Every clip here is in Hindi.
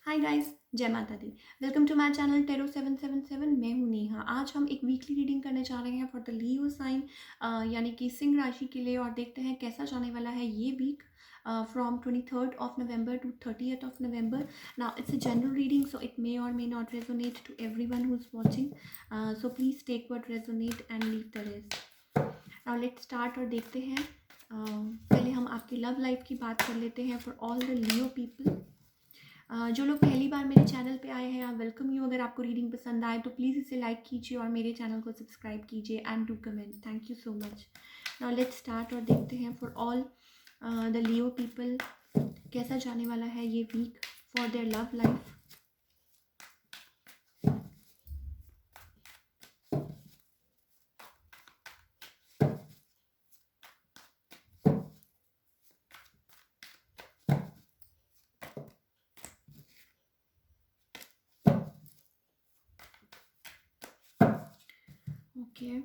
हाय गाइस, जय माता दी। Welcome to my channel tarot 777। मैं हूँ नेहा। आज हम एक वीकली रीडिंग करने जा रहे हैं फॉर द लियो साइन, यानी कि सिंह राशि के लिए, और देखते हैं कैसा जाने वाला है ये week from 23rd of November to 30th of November. Now it's a general reading, so it may or may not resonate to everyone who's watching. So please take what resonate and leave the rest. Now let's start और देखते हैं। पहले हम आपकी लव लाइफ की बात कर लेते हैं for all the Leo people. जो लोग पहली बार मेरे चैनल पे आए हैं, वेलकम यू। अगर आपको रीडिंग पसंद आए तो प्लीज़ इसे लाइक कीजिए और मेरे चैनल को सब्सक्राइब कीजिए and do comment. Thank you so much. Now let's start और देखते हैं for all the Leo people कैसा जाने वाला है ये week for their love life. Okay,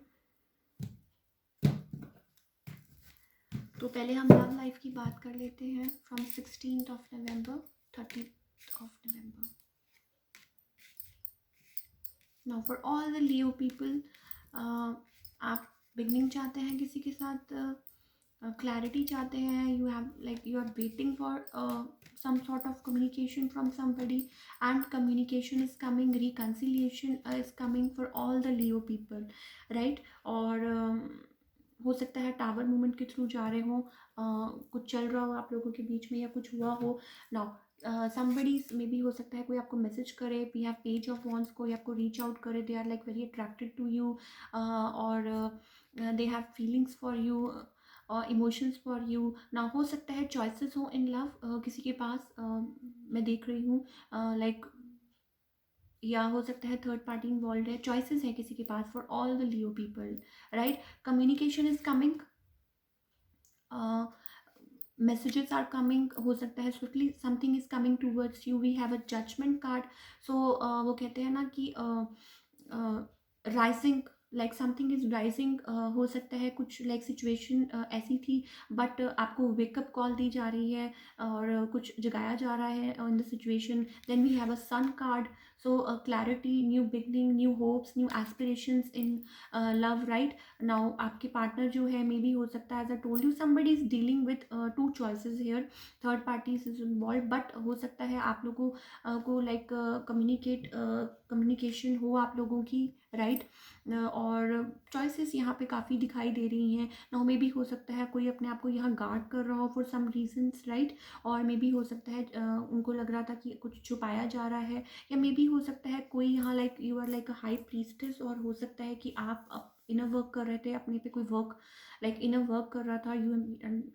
तो पहले हम लव लाइफ की बात कर लेते हैं from 16th of November 30th of November. Now for all the Leo people, आप बिगनिंग चाहते हैं किसी के साथ, क्लैरिटी चाहते हैं, you have like you are waiting for some sort of communication from somebody, and communication is coming, reconciliation is coming for all the Leo people, right? और हो सकता है टावर मूवमेंट के थ्रू जा रहे हो, कुछ चल रहा हो आप लोगों के बीच में या कुछ हुआ हो। नाउ समबडी मे बी, हो सकता है कोई आपको मैसेज करे, we have page of wands, कोई आपको रीच आउट करे, they are like very attracted to you, और they have feelings for you, emotions for you. ना हो सकता है चॉइसेस हो इन लव किसी के पास, मैं देख रही हूँ, लाइक या हो सकता है थर्ड पार्टी इन्वॉल्व है, चॉइसेस है किसी के पास for all the Leo people, right? Communication is coming, messages are coming, हो सकता है swiftly something is coming towards you. We have a judgment card. So वो कहते हैं ना कि rising, like something is rising, हो सकता है कुछ लाइक सिचुएशन ऐसी थी, बट आपको वेकअप कॉल दी जा रही है और कुछ जगाया जा रहा है in the situation. Then we have a sun card, so clarity, new beginning, new hopes, new aspirations in love, right? Now आपके पार्टनर जो है, मे बी हो सकता है, as I told you, somebody is dealing with two choices here, third parties is involve, but हो सकता है आप लोगों को लाइक कम्युनिकेशन हो आप लोगों की, राइट? और चॉइसेस यहाँ पे काफ़ी दिखाई दे रही हैं। नाउ मे बी हो सकता है कोई अपने आप को यहाँ गार्ड कर रहा हो फॉर सम रीजंस, राइट? और मे बी हो सकता है उनको लग रहा था कि कुछ छुपाया जा रहा है, या मे बी हो सकता है कोई यहाँ like you are like a high priestess, और हो सकता है कि आप इनर वर्क कर रहे थे, अपने पे कोई वर्क लाइक इनर वर्क कर रहा था यू,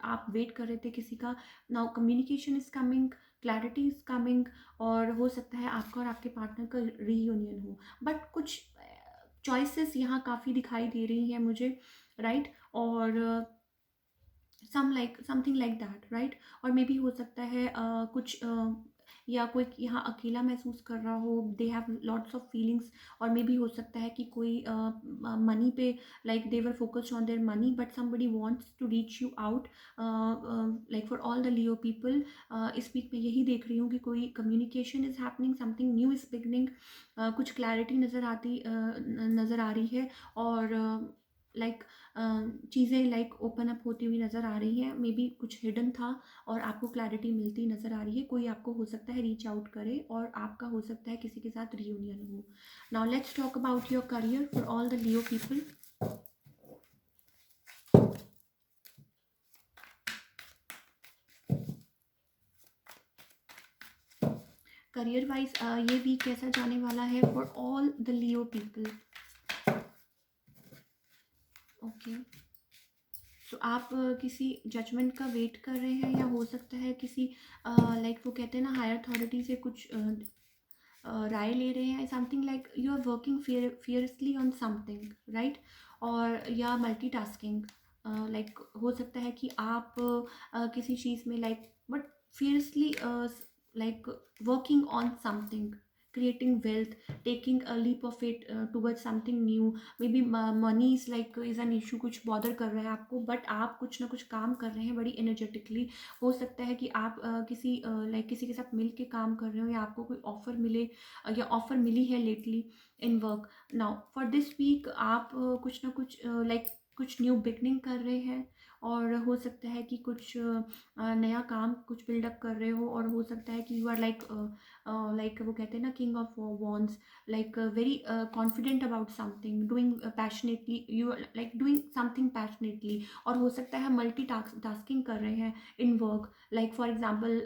आप वेट कर रहे थे किसी का। Now communication is coming, clarity is coming, और हो सकता है आपका और आपके पार्टनर का रीयूनियन हो, बट कुछ चॉइसेस यहाँ काफ़ी दिखाई दे रही हैं मुझे, राइट? और समथिंग लाइक दैट, राइट? और मे बी हो सकता है कुछ या कोई यहाँ अकेला महसूस कर रहा हो, they have lots of feelings, और मे बी हो सकता है कि कोई मनी पे, like they were focused on their money, but somebody wants to reach you out, like for all the Leo people. इस वीक में यही देख रही हूँ कि कोई communication is happening, something new is beginning, कुछ क्लैरिटी नज़र आ रही है, और लाइक चीज़ें लाइक ओपन अप होती हुई नज़र आ रही हैं। मे बी कुछ हिडन था और आपको क्लैरिटी मिलती नज़र आ रही है। कोई आपको हो सकता है रीच आउट करे, और आपका हो सकता है किसी के साथ रियूनियन हो। Now let's talk about your career for all the Leo people. Career wise ये वीक कैसा जाने वाला है for all the Leo people. Okay, तो आप किसी जजमेंट का वेट कर रहे हैं, या हो सकता है किसी लाइक वो कहते हैं ना हायर अथॉरिटी से कुछ राय ले रहे हैं, something like you are working fiercely on something, right? और या मल्टीटास्किंग, लाइक हो सकता है कि आप किसी चीज़ में like but fiercely like working on something, creating wealth, taking a leap of it towards something new. Maybe money is like is an issue, कुछ बॉदर कर रहा है आपको, बट आप कुछ ना कुछ काम कर रहे हैं बड़ी एनर्जेटिकली. हो सकता है कि आप किसी किसी के साथ मिल के काम कर रहे हो, या आपको कोई ऑफर मिले, या ऑफर मिली है lately in work. Now for this week आप कुछ ना कुछ कुछ न्यू बिगनिंग कर रहे हैं, और हो सकता है कि कुछ नया काम कुछ बिल्डअप कर रहे हो, और हो सकता है कि यू आर वो कहते हैं ना, king of wands, very confident about something, doing passionately, you like doing something passionately. और हो सकता है मल्टी टास्किंग कर रहे हैं in work, like for example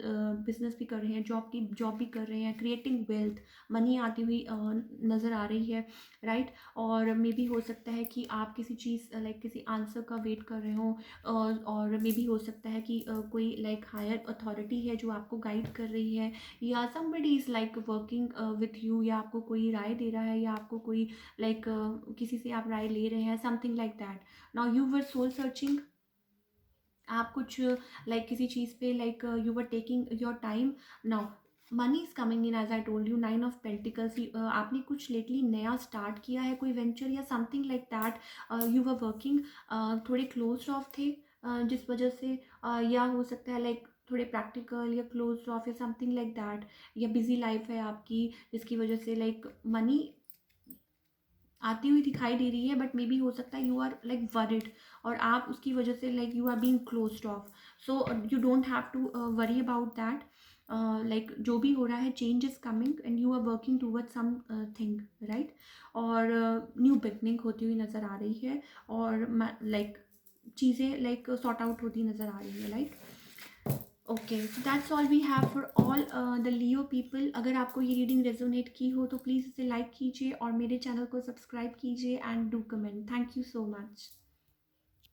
business भी कर रहे हैं, जॉब भी कर रहे हैं, क्रिएटिंग वेल्थ, मनी आती हुई नज़र आ रही है, राइट. और मे बी हो सकता है कि आप किसी चीज़ किसी आंसर का वेट कर रहे हो, और मे बी हो सकता है कि कोई हायर अथॉरिटी है जो आपको गाइड कर रही है, या somebody is working with you, या आपको कोई राय दे रहा है, या आपको कोई किसी से आप राय ले रहे हैं, something like that. Now you were soul searching. आप कुछ किसी चीज़ पे you were taking your time. Now money is coming in, as I told you, 9 of pentacles. आपने कुछ लेटली नया स्टार्ट किया है, कोई वेंचर या something like that. You were working, थोड़े क्लोज ऑफ थे, जिस वजह से या हो सकता है थोड़े प्रैक्टिकल या क्लोज ऑफ या समथिंग लाइक दैट, या बिजी लाइफ है आपकी, जिसकी वजह से मनी आती हुई दिखाई दे रही है, बट मे बी हो सकता है यू आर वरिड, और आप उसकी वजह से you are being closed off. So you don't have to worry about that. जो भी हो रहा है, change is coming and you are working toward something, right. और न्यू बिगनिंग होती हुई नज़र आ रही है, और चीज़ें सॉर्ट आउट होती नज़र आ रही है, right. Okay, so that's all we have for all the Leo people. अगर आपको ये रीडिंग रेजोनेट की हो तो प्लीज़ इसे लाइक कीजिए, और मेरे चैनल को सब्सक्राइब कीजिए, and do comment. Thank you so much.